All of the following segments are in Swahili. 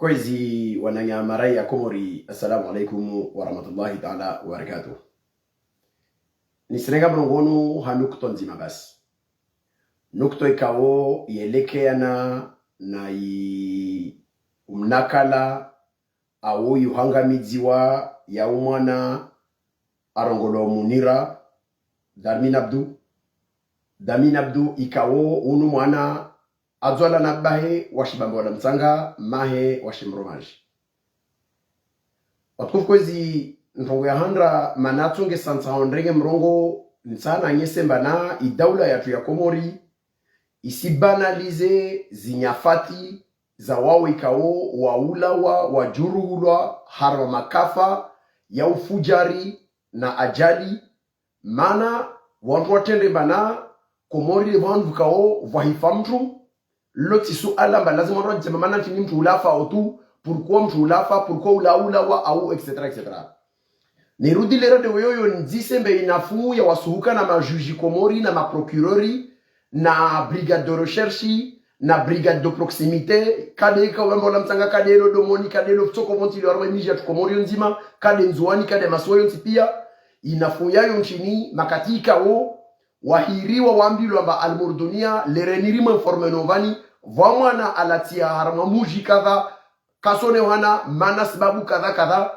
Kwezi wananyamarai ya Komori, assalamu alaikum wa rahmatullahi ta'ala wa barakatuh. Nisenega mrongonu hanukto nzima basi. Nukto ikawo yelekeana na umnakala au yuhangamidziwa ya umwana arongolo munira Damin Abdu ikawo unu mwana adzwala na bahe washibamba wala mtsanga mahe washimromaji. Watukufu kwezi ntongo ya handra manatunge sansa hondrege mrongo nsana nyesemba na idaula yatu ya Komori isibanalize zinyafati za wawo ikawo waulawa wajuruhulwa harwa makafa ya ufujari na ajali mana wantu watende bana Komori wantu kao vahifa mtu loti su alamba lazima wantu wajema mana chini mtu ulafa otu pourquoi mtu ulafa pourquoi ulawa au etc etc. Nirudi lera de weyoyo nzisembe inafu ya wasuhuka na majuji Komori na maprocurori na brigade de recherche na brigade de proximité kade ka wemba la mtanga kade lo domoni kade lo tsoko monti lo arwa miji ya Komori nzima kade nzuani kade maswayo pia inafu yayo nchini makatika wo wahiriwa wambilwa amba almurdunia lerenirima informe novani vamwana alatia harama muji kadha kasone wana mana sababu kadha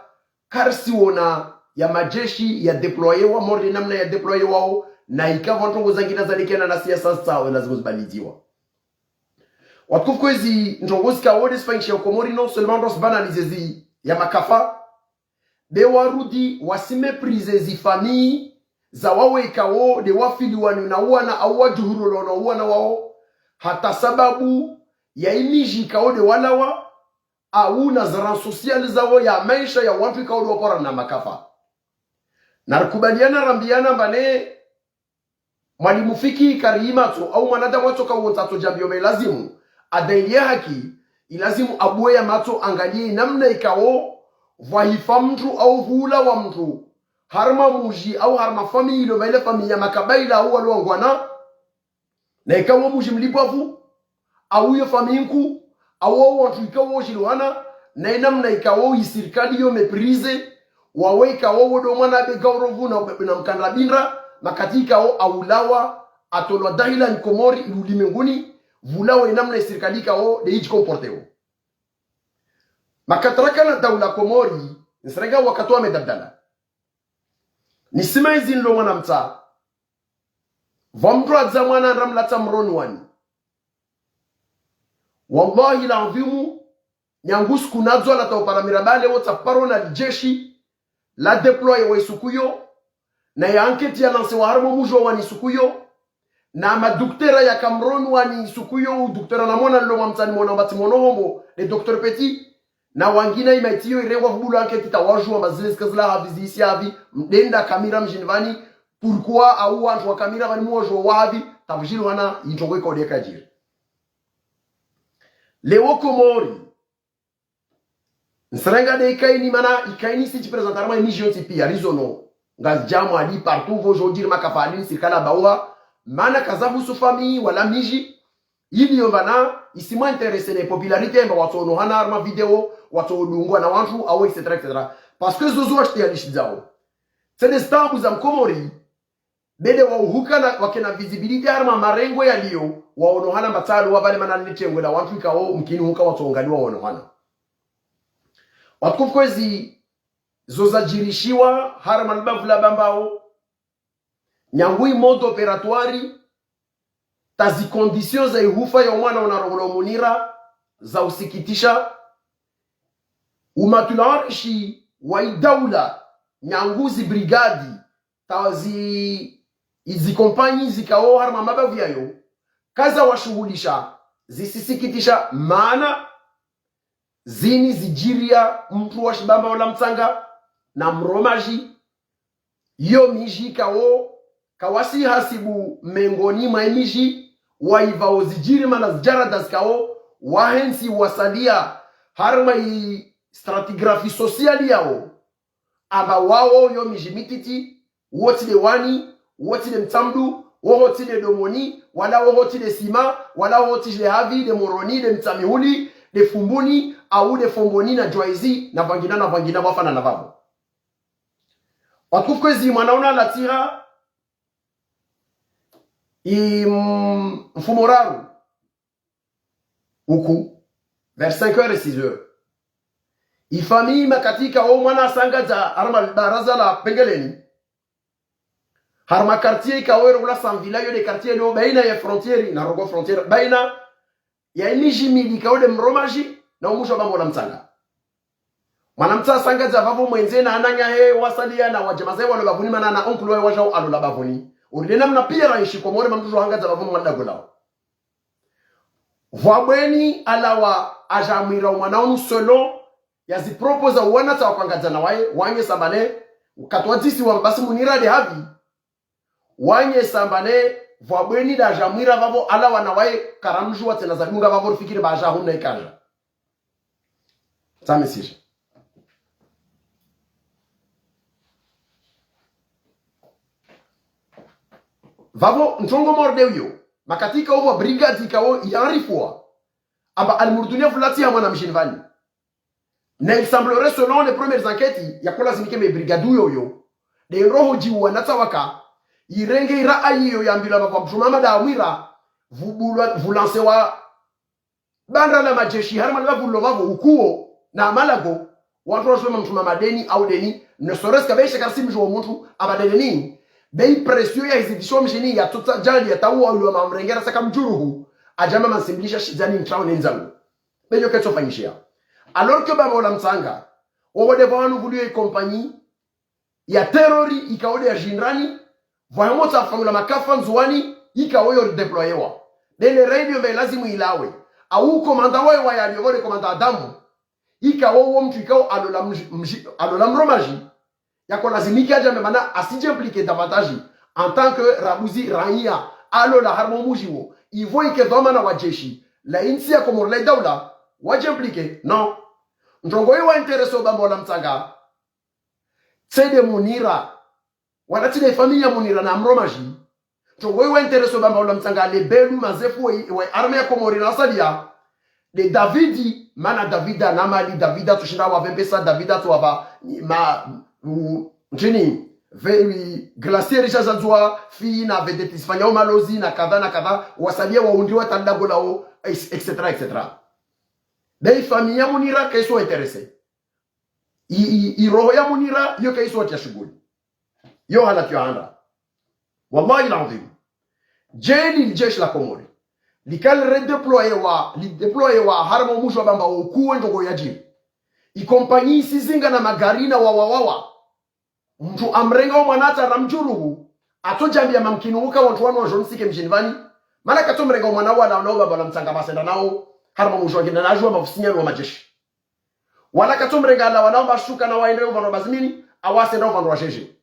karsi wona ya majeshi ya deployewa morde namna ya deployewa na ikawa ntongo zangina zalikena na siasa sawa lazima zibaliziwa. Watukufu kwezi ntongozi kaode spanchi ya Komori non seulement dos banalizezi ya makafa de warudi wasime prize zifani za wawe ikawo de wafili wanu na uwana au wajuhuru na uwana wao hata sababu ya imiji ikawo de walawa au na zara social zao ya maisha ya watu ikawo de wapora na makafa. Narukubaliana rambiana mbane mwalimu fiki karimato au mwanadamu wato kawontato jambiome lazimu adailie haki ilazimu abuwe ya mato angalie namna ikawo vahifa mtu au hula wa mtu harma muji au harma familo maile familia makabaila au waluangwana na ikawo muji mlipavu au yo faminku au watu ikawo jilwana na namna ikawo isirikali yo meprise wawe ikawo wodomana be gaurovu na mkanrabindra makatika o aulawa atolwa dahila ni Komori ulimwenguni vulawa namna serikali kao de hichi comporteo makatraka na daula Komori nsrega wakatoa medabdala nisima hizi nlo mwana mta vamdra zamana ramlata mronwani wallahi l'envimu nyangus kunadzwa la taupara mirabale wota parona jeshi la deploye wa isukuyo na ya anketi ya lanse wa harmo mujo wani sukuyo na maduktera ya Cameroon wani sukuyo duktera na mwana nlo mamtani mwana mbati mono hombo le Dr. Petit na wangina imaitiyo irewa fubulu anketi tawaju wa mazilezi kazila havizi isi havi mdenda kamira mjinvani pourquoi au wantu wa kamira vani muojo wa havi tafujiri wana inchongwe kwa udeka jiri lewo Komori nsrenga de ikaini mana ikaini si chiprezentarama emission tipi ya rizono ngazjamu ali partout vojodiri makafali sirikala bawa mana kazabu su famille wala miji ili yombana isima interesse les popularité mba watu no hana arma video watu dungo na watu au etc etc parce que zozo acheter alishizao c'est des stamps za Komori bede wa uhuka na wakena visibility arma marengo yaliyo waono hana matalo wabale mana nitengwe na watu kao mkini huka watu ngaliwa waono hana watukufu kwezi zoza jirishiwa harama nbavula bambao nyangui mode operatoire tazi conditions za ihufa ya mwana unarogolo munira za usikitisha umatulawarishi wa idaula nyanguzi brigadi tazi izi kompanyi zikao harama mabavu yayo kaza washugulisha zisisikitisha maana zini zijiria mtu wa shibamba wala mtanga na mromaji yo miji kao kawasi hasibu mengoni maimiji waivao zijiri mana zijara daskao wahensi wasalia harma i stratigrafi sosiali yao aba wao yo miji mititi woti de wani woti de mtamdu wohoti de domoni wala wohoti de sima wala wohoti de havi de moroni de mtamihuli de fumbuni au de fomboni na joizi na vangina wafana na vavo. On trouve que si mwanaona la tira mfumoraru uku vers 5h et 6h. Ifami makatika o mwana sangaza arma baraza la pengeleni. Harma quartier kawero ula samvila yo de quartier no baina ya frontiere na rogo frontiere baina ya inijimili kawde mromaji na umusho bango la mtanga. Mwanamtsa sangaza vavo mwenze na ananya he wasalia na wajamaze wale bavuni mana na onkulu wa wajao alola bavuni. Uridena mna pia raishi kwa mwore mamtujo hangaza vavo mwanda golao. Vwabweni alawa ajamwira umanaunu solo ya zi proposa wana ta wakangaza na wae wanye sambane katwatisi wa basi munira de havi wanye sambane vwabweni da ajamwira vavo alawa na wae karamjua tena za dunga vavo fikiri ba ajahuna ikanja ta mesije vavo nchongo mordewyo makatika uwa brigadi kao yanrifua aba almurdunia fulati ya mwana mshinvani na il semblerait selon les premières enquêtes ya kola zinike me brigadu yoyo de roho jiwa natawaka irenge ira ayiyo ya mbila baba mtumama da amwira vulanse wa banda la majeshi harma la vulovavo ukuo na malago watu wasema mtumama deni au deni ne serait-ce qu'avec karsim jo muntu abadeni bei presio ya exhibition mjini ya tota jali ya tawu au wa mrengera saka mjuruhu ajama mansimbilisha shizani ntrao nenzangu benyo ketso fanyishia. Alors que baba la mtsanga wode vanu vulu e compagnie ya terrori ikaode ya jinrani voyamo ta fangula makafa nzuani ikaoyo deployewa dele radio be lazimu ilawe au komanda wao ya aliovole komanda Adamu ikawo mtu ikao alola mromaji yako lazimika jambe mana asije impliqué davantage en tant que rabuzi raia alola harmomujiwo ivo ikedoma na wajeshi la insi ya komorle daula waje impliqué non njongo iwa intereso bambo la mtanga tsede munira wanati de familia munira na mromaji njongo iwa intereso bambo la mtanga le belu mazefu we arme ya komori na salia de Davidi mana Davida na mali Davida tushinda wa vembesa Davida tu ava ma njini vei glacier cha zazwa fi na vedeti Espanyol malozi na kadha wasalia waundiwa tandago lao etc etc. Dei familia munira kaiso interesse i roho ya munira yo kaiso ya shughuli yo hala tuanda wallahi alazim jeli jeshi la Komori likal redeploye wa harmo musho bamba ukuwe ndogo ya jibu i kompanyii sizinga na magarina wawawawa mtu amrenga mwanata ramjuruhu atojambia mamkinuka watu wanu wa jonsike mjinvani mana katomrenga mwanawa na nao baba mtanga basenda nao harmo musho ngina najua mafusinya wa majeshi wala katomrenga la wanao bashuka na waendeo vano bazimini awase ndao vano washeje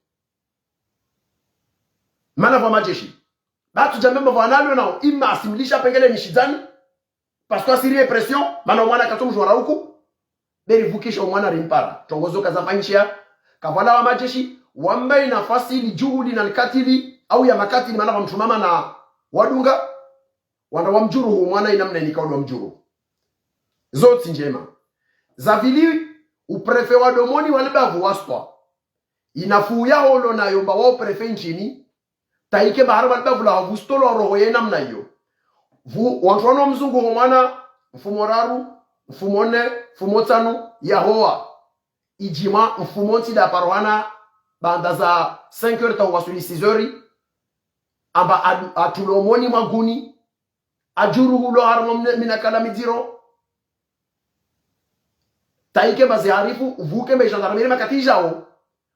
mana wa majeshi batu jambe mvanalo nao ima asimilisha pengele nishizani parce que siri pression mana mwana katomjwa huku beri vukisha mwana rimpara tongozo kazafanyishia kavala wa majeshi wambai nafasi ili juhudi na katili au ya makatili mana wamtumama na wadunga wanda wamjuru mwana inamna nikaulu wamjuru zoti njema zavili uprefe wa domoni walibavu waspa inafu ya holo na yomba wao prefe nchini taike bahara walibavu la wavustolo wa roho ya namna hiyo wantuano mzungu homana mfumoraru mfumone mfumotanu yahoa ijima mfumonti da parohana banda za 5h ta wasuli 6h amba atulomoni maguni ajuru hulo harmo minakala midiro taike bazi harifu uvuke me gendarmerie makatijao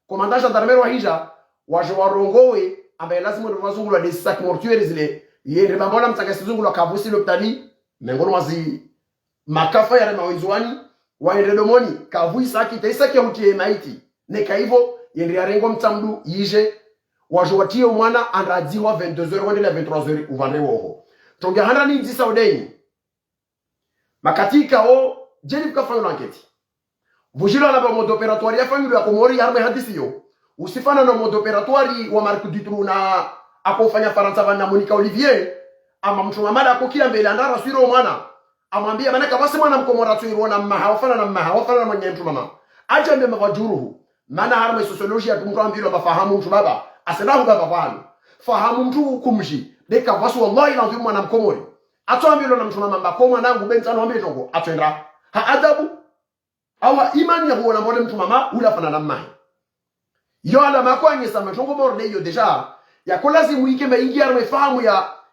komanda gendarmerie wa hija wajo warongowe amba lazima ndo wazungula des sacs mortuaires zile yende bambona mtakasizungula kavusi lopitali mengono wazi makafa ya mawizwani waenredomoni kavui saki taisaki hutie maiti neka hivyo yende arengo mtamdu yije wajowatie mwana andradziwa 22h wendele 23h uvande woho tonge hana ni disa odeni makatika o jeni kufanya enquête vujilo na mode opératoire ya famille ya Komori arme hadisi yo usifana na mode opératoire wa Marc Dutroux na akofanya Faransa na Monica Olivier ama mtu mamada akokia mbele andara siro mwana amwambia maana kama si mwana mkomora tu irona mmaha wafana na mwenye mtu mama acha mbema wajuruhu maana harma sociology mtu ambilo mafahamu mtu baba asinahu baba kwani fahamu mtu kumji deka wasu wallahi na mtu mwana mkomori ato ambilo na mtu mama mbakoma nangu bentano ambilo tongo atendra ha adabu awa imani ya kuona mbona mtu mama ula fana na mmaha yo ala makwanye sama tongo morde yo deja ya kolazimu ike maingi arme fahamu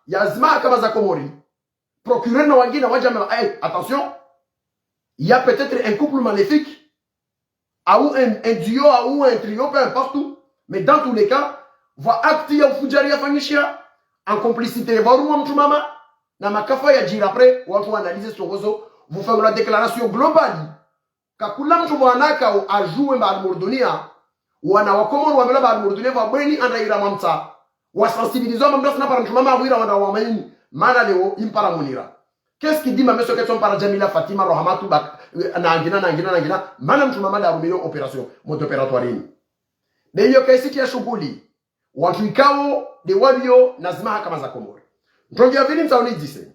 ya zima kama za komori procureur na wengine waja hey, attention il y a peut-être un couple maléfique ou un duo ou un trio peu importe mais dans tous les cas va acte ya ufujari ya fanyishia en complicité varumo mtu mama na makafa ya jira après watu analyse songozo vous faites la déclaration globale kakula mtu bwanaka ajue ba almordonia wana wakomoro wamela ba almordonia va bweni anda ira mamta wasensibiliser mamda sana para mtu mama wira wana wamaini mana leo impara munira qu'est-ce qu'il dit ma monsieur question para Jamila Fatima Rohamatu bak na angina mana mtu mama da rumio opération moto opératoire ni de hiyo kesi kia shughuli watu ikao de walio na zima kama za Komoro ndio vile mtaoni dise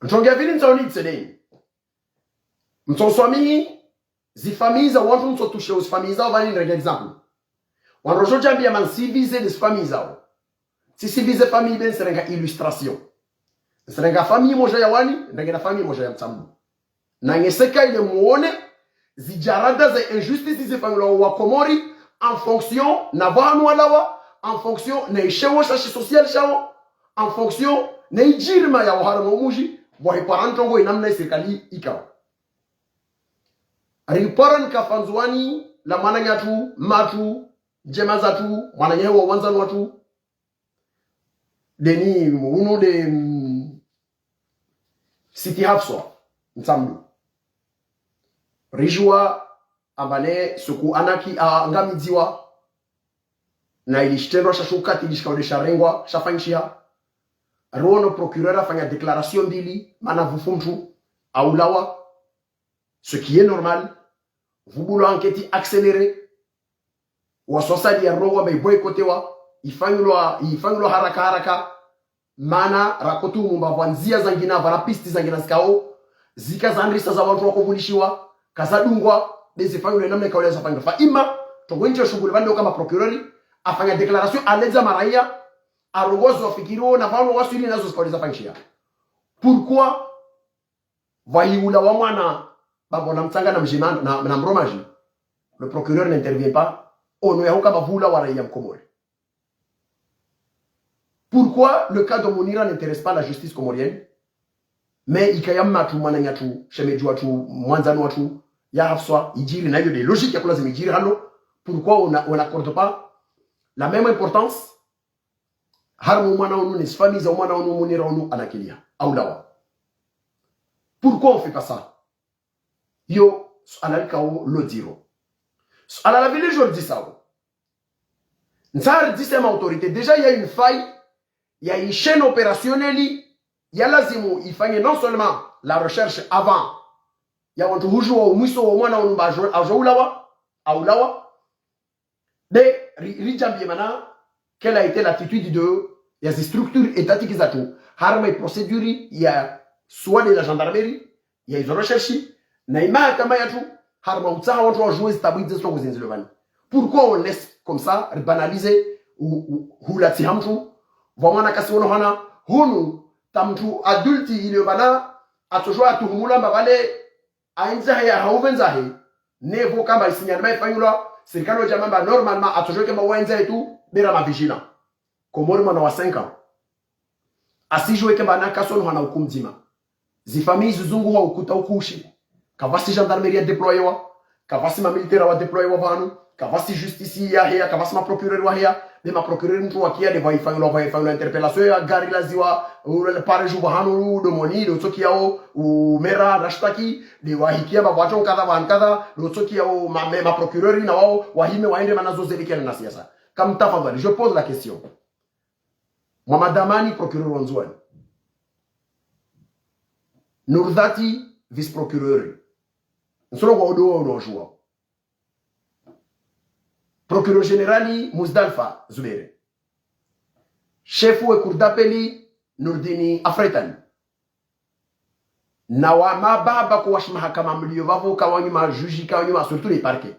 ndio vile mtaoni dise mtoswami zifamiza watu mtotushe usifamiza wali ni example wanrojo jambi ya man civiliser les familles zao si civiliser famille ben serenga illustration serenga famille moja ya wani ndengena famille moja ya mtambu na ngeseka ile muone zijarada za injustice zifanywa wa Komori en fonction na vanu alawa en fonction na ishewo sashi social shao en fonction na ijirma ya haramo muji wa hiparantongo inamna serikali ikawa riparan kafanzwani la mananyatu matu jema zatu wananyewa wanzanu watu deni uno de City Hafswa mtambu rijua ambane suku anaki ngamidziwa na ilishitendwa shashukati ilishikaodesha rengwa shafanyishia rono procureur afanya déclaration mbili mana vufumtu aulawa ce qui est normal vous voulez enquête accélérée wasosali ya roho boykotewa ifanyulwa haraka mana rakotu mumbavanzia zangina varapisti zangina skao zikazandrisa za watu wakovulishiwa kazadungwa desifanyulwa namna kaule za fanyulwa fa ima tongwenje shughuli bando kama procureur afanya declaration aleza maraia arongozo wafikiro na vano wasili nazo zikaweza fanyishia pourquoi vaiula wa mwana babo na mtanga na mjimana na mromaji le procureur n'intervient pas ono yahuka bavula wa raia mkomori. Pourquoi le cas de Monira n'intéresse pas la justice comorienne mais ikayamma tu mwana nyatu shemejua tu mwanzano watu ya hafswa ijiri na hiyo de logique ya kula zimijiri halo pourquoi on n'accorde pas la même importance harmu mwana onu ni famille za mwana onu Monira onu anakilia au lawa pourquoi on fait pas ça yo analika o lodiro alors la ville je dis ça Nzar dit c'est ma autorité déjà il y a une faille il y a une chaîne opérationnelle il y a lazimu ifanye non seulement la recherche avant il y a watu hujua umwiso wa mwana unumba ajoulawa aulawa mais rijambie mana quelle a été l'attitude de il y a des structures étatiques zatu harma procédure il y a soit de la gendarmerie il y a des recherches na ima kama yatu harma utsaha watu wajue stabilité songo zinzilevani pourquoi on laisse comme ça banaliser ou la tihamtu vamana kasi wono hana hunu tamtu adulti ile bana atojwa atuhumula mbale ainza ya hauvenza he nevo kama isinyana ifanyula serikali ya mamba normalement atojwa kama wenza etu bera mavigila komori mwana wa 5 ans asijwe kama na kasono hana hukumzima zifamii zuzungu wa ukuta ukushi kavasi gendarmerie déployewa kavasi ma militaire wa déployewa vanu kavasi justice ya hea kavasi ma procureur wa hea de ma procureur mtu wakia de vai fanya interpellation ya gari laziwa ule pare juba hanu do moni do toki yao u mera rashtaki de wahikia ba watu kadha wa kadha do toki yao ma procureur na wao wahime waende manazo zelikia na siasa kam tafadhali je pose la question moi madamani procureur wanzwani Nurdati vice procureur nsolo kwa odo unojua procureur générali Muzdalfa Zubere shefu we kurdapeli Nurdini Afretan na wa mababa kuwash mahakama mlio vavo kawanyu majuji kawanyu surtout les parquets.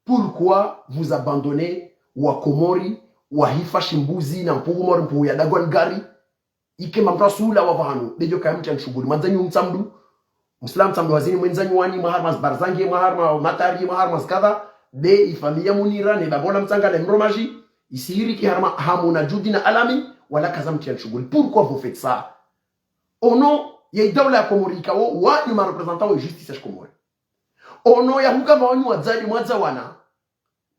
Pourquoi vous abandonnez wa Komori wa hifa shimbuzi na mpugumori mpu ya dagwan gari ike mamrasula wa vahanu bejo kaya mti ya nshuguli mwanzanyu mtsamdu Muslim mtsamdu wazini mwenzanyu wani maharmas barzangi maharma matari maharmas kadha de ifamilia munira ne babola mtanga le mromaji isihiri ki harma hamuna judi na alami wala kaza mti ya nshuguli. Pourquoi vous faites ça au nom ya dawla ya Komori ikawo wa ni ma représentant wa justice ya Komori au nom ya hukama wanyu wazali mwazawana.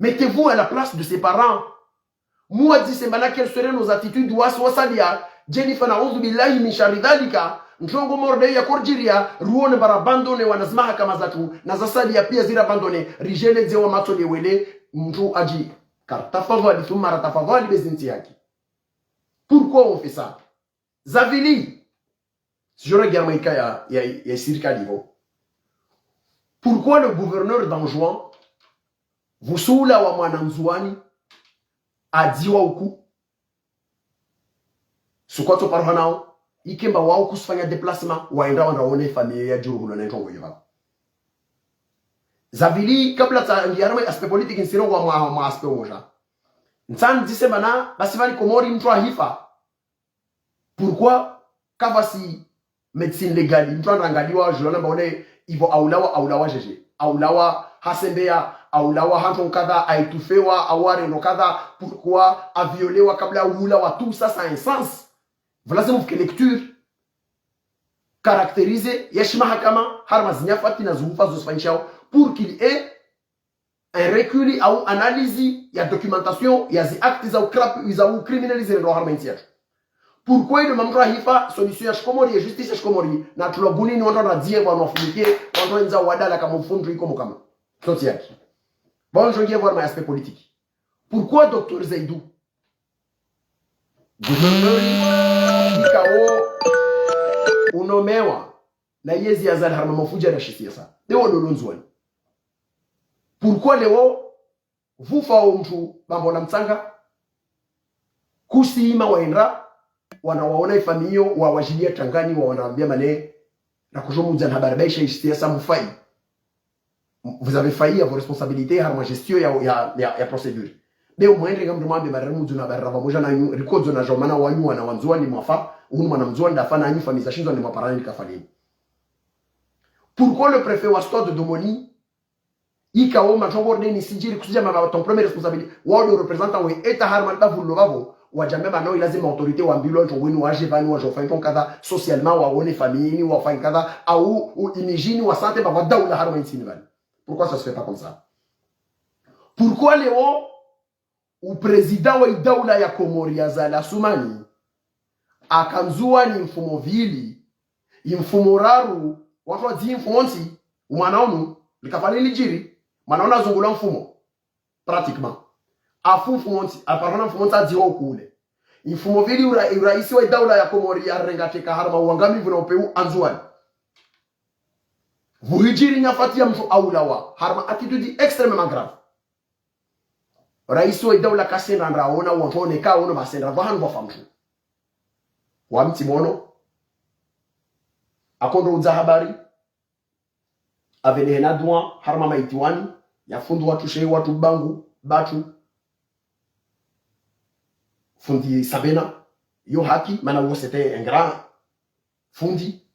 Mettez-vous à la place de ses parents. Moi, dis c'est quelles seraient nos attitudes wasalia Jennifer na'udhu billahi min sharri dhalika ntongo morde ya korjiria ruone barabandone wanazmaha kama zatu na zasalia pia zira bandone rijele zewa matole wele mtu aji kartafadhali thumma ratafadhali bezinti yake. Pourquoi on fait ça? Zavili si je regarde maika ya sirikali ho. Pourquoi le gouverneur d'Anjouan Vusula wa mwanamzuani adiwa uku sukwato parhanao ikemba wao kusifanya déplacement waenda wanaone familia ya Juruhula na ntongo yaba Zavili kabla ta ngiarama aspect politique nsiro wa ma aspect moja ntan disemana basivali Komori mtu hifa. Pourquoi kavasi médecine légale mtu anangaliwa jolana baone ivo aulawa jeje aulawa hasembea aulawa hanton kadha aitufewa aware no kadha. Pourquoi a violewa kabla ulawa tout ça ça a un sens. Voilà c'est une lecture caractérisée yeshma hakama harmaznya fatina zufa zosfanchao pour qu'il ait un recul ou analyse ya documentation ya zi actes za ukrap za criminaliser no harmentia. Pourquoi le mamra hifa solution ya Komori ya justice ya Komori na tulabuni ni watu wanazie wanafunike watu wenza wadala kama mfundu iko mkama toti yake. Bon, je vais voir mon aspect politique. Pourquoi Dr Zaidou gouverneur ikao unomewa na yezi azali harma mafuja na shisiasa leo lolonzwani? Pourquoi leo vufa mtu mambo na mtanga kusima waenda wanawaona ifamio wa wajilia tangani wa wanaambia mane na kujomuza na habari baisha shisiasa mufai. Vous avez failli à vos responsabilités à la gestion ya procédure. Mais au moins, les gens qui baramu zuna baraba moja na record zuna jomana wanyu wana wanzua ni mwafa unu mwanamzua ndafa na nyi famisa shinzo ni mwaparani kafani. Pourquoi le préfet wa stade de Domoni ikao matongorde ni sijiri kusuja ma ton premier responsabilité wa le représentant wa eta harman ta vulovavo wa jambe bano lazima autorité wa mbilo to wenu wa jevani wa jofa ton kadha socialement wa one famille ni wa fa kadha au imagine wa santé ba daula harman sinivani. Pourquoi ça se fait pas comme ça? Pourquoi Léo ou président wa daula ya Komori ya Zala Sumani akanzua ni mfumo vili mfumo raru watu wazi mfumonsi umanaonu likafanya lijiri manaona zungula mfumo pratiquement afu mfumonsi aparana mfumonsi aziwa kule mfumo vili uraisi wa daula ya Komori ya rengateka harma uangamivu na upeu anzuani vuhijiri nyafati ya mtu aulawa harma attitude extrêmement grave. Raisi wa daula kasenda ndaona wapone ka ono basenda vahanu bafamtu wa mti mono akondo uza habari avene na droit harma maitiwani ya fundu watu shei watu bangu batu fundi sabena yo haki mana wo c'était un grand fundi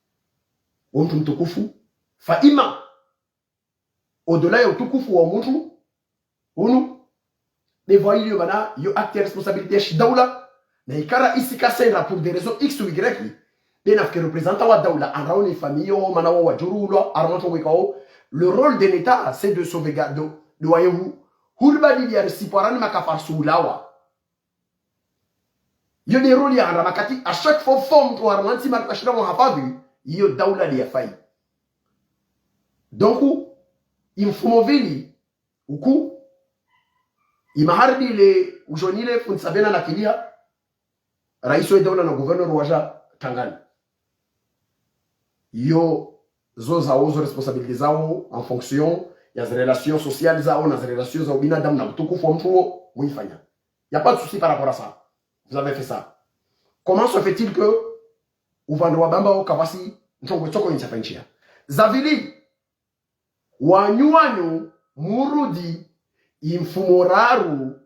mtu mtukufu faima au-delà ya utukufu wa mtu hunu les voyez yo bana yo acte responsabilité chez daula na ikara isi kasera pour des raisons x ou y ben afke représentant wa daula en raoni famille mana wa jurulo armanto wekao. Le rôle de l'état c'est de sauvegarder de wayehu hurba di ya siporani makafar sulawa yo des rôles ya ramakati à chaque fois forme pour armanti makashira mo hafabi yo daula li yafai. Donc imfumovili uku imahardi le ujonile funsabena na kilia raiso daula na gouverneur waja Tangani yo zoza ozo responsabilité zao en fonction ya relations sociales zao na relations za binadamu na utukufu wa mtu muifanya. Il n'y a pas de souci par rapport à ça. Vous avez fait ça. Comment se fait-il que Uvandwa Bamba au Kawasi Nchongo Choko Inchafanchia Zavili Wanyuanyu Murudi Imfumoraru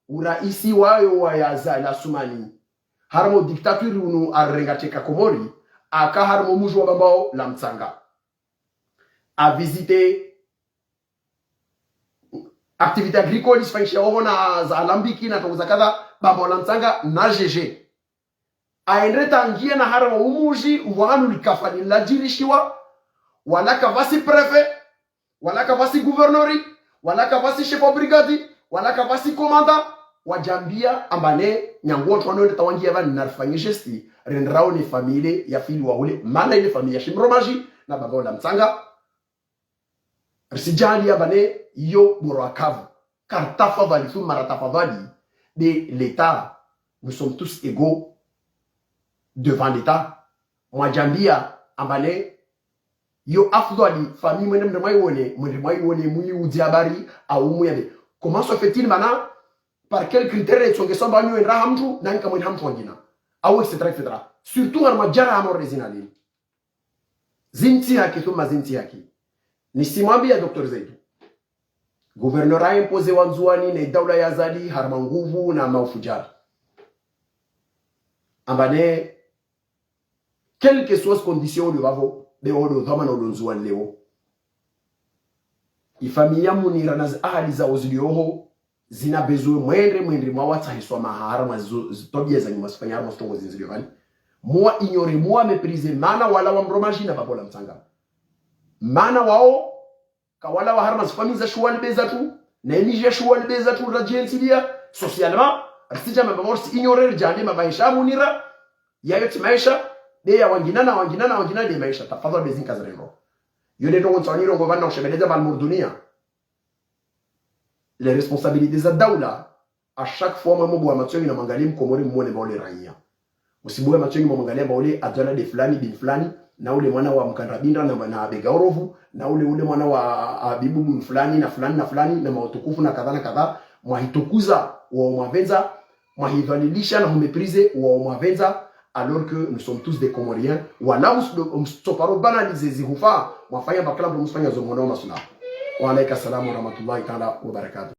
Uraisi wayo wa yaza la Sumani Harmo diktaturi unu arrengateka Komori Aka harmo mujwa Bambao la Mtsanga a visité activité agricole isifanyisha na za alambiki na tongo za kadha Bambao la Mtsanga na GG aendreta ngia na hara wa umuji wanu likafani lajirishiwa wala kavasi prefet wala kavasi gouverneur wala kavasi chef of brigade wala kavasi komanda wajambia ambane nyanguo twanone tawangia bani narfanye gesti rendrao ni famille ya fili wa ule mana ile famille ya Shimromaji na Bambao la Mtsanga risijali ambane yo burakavu kartafa vali fu maratafa vali de l'état nous sommes tous égaux devant l'État. Moi jambia ambale yo afdali famille mwene mdemai wone muni udiabari au muyade. Comment se fait-il maintenant? Par quel critère est-ce que banyo en rahamtu nanka mwen hamtu wangina? Au etc. Surtout en majara amor rezinali. Zinti haki thuma zinti haki. Nisimwambia Dr. Zaidu. Gouverneur a imposé wanzuani na daula ya zali harma nguvu na maufujari. Ambane quelles que soient les conditions de vavo de odo dhama no donzuan leo ifamia munira na ahali za ozilioho zina bezwe mwendre mwawata hiswa mahara mazitobia za nyuma sifanya harma stongo zinzilio vani mwa ignore mwa meprise mana wala wa Mromaji na Bambao la Mtsanga mana wao kawala wa harma sifami za shuwali beza tu na emije shuwali beza tu rajensilia socialement arsija mabamor si ignore jani mabaisha munira yayo timaisha de ya wangina de maisha tafadhali bezin kazreno yone ndo ntswaniro ngo vanna ushebeleza balmurdunia les responsabilités za daula à chaque fois mambo wa matsongi na mangalia mkomori mwone baole raia usibuwe matsongi mwangalia baole adjana de fulani bin fulani na ule mwana wa Mkandrabinda na Begaorovu na ule mwana wa Abibu fulani na fulani na mautukufu na kadha mwahitukuza wa mwavenza mwahidhalilisha na mmeprize wa mwavenza alors que nous sommes tous des Comoriens wala mstoparo banalize zihufa mwafanya bakala mfanya zomono masuna wa alayka salamu wa rahmatullahi ta'ala wa barakatuh.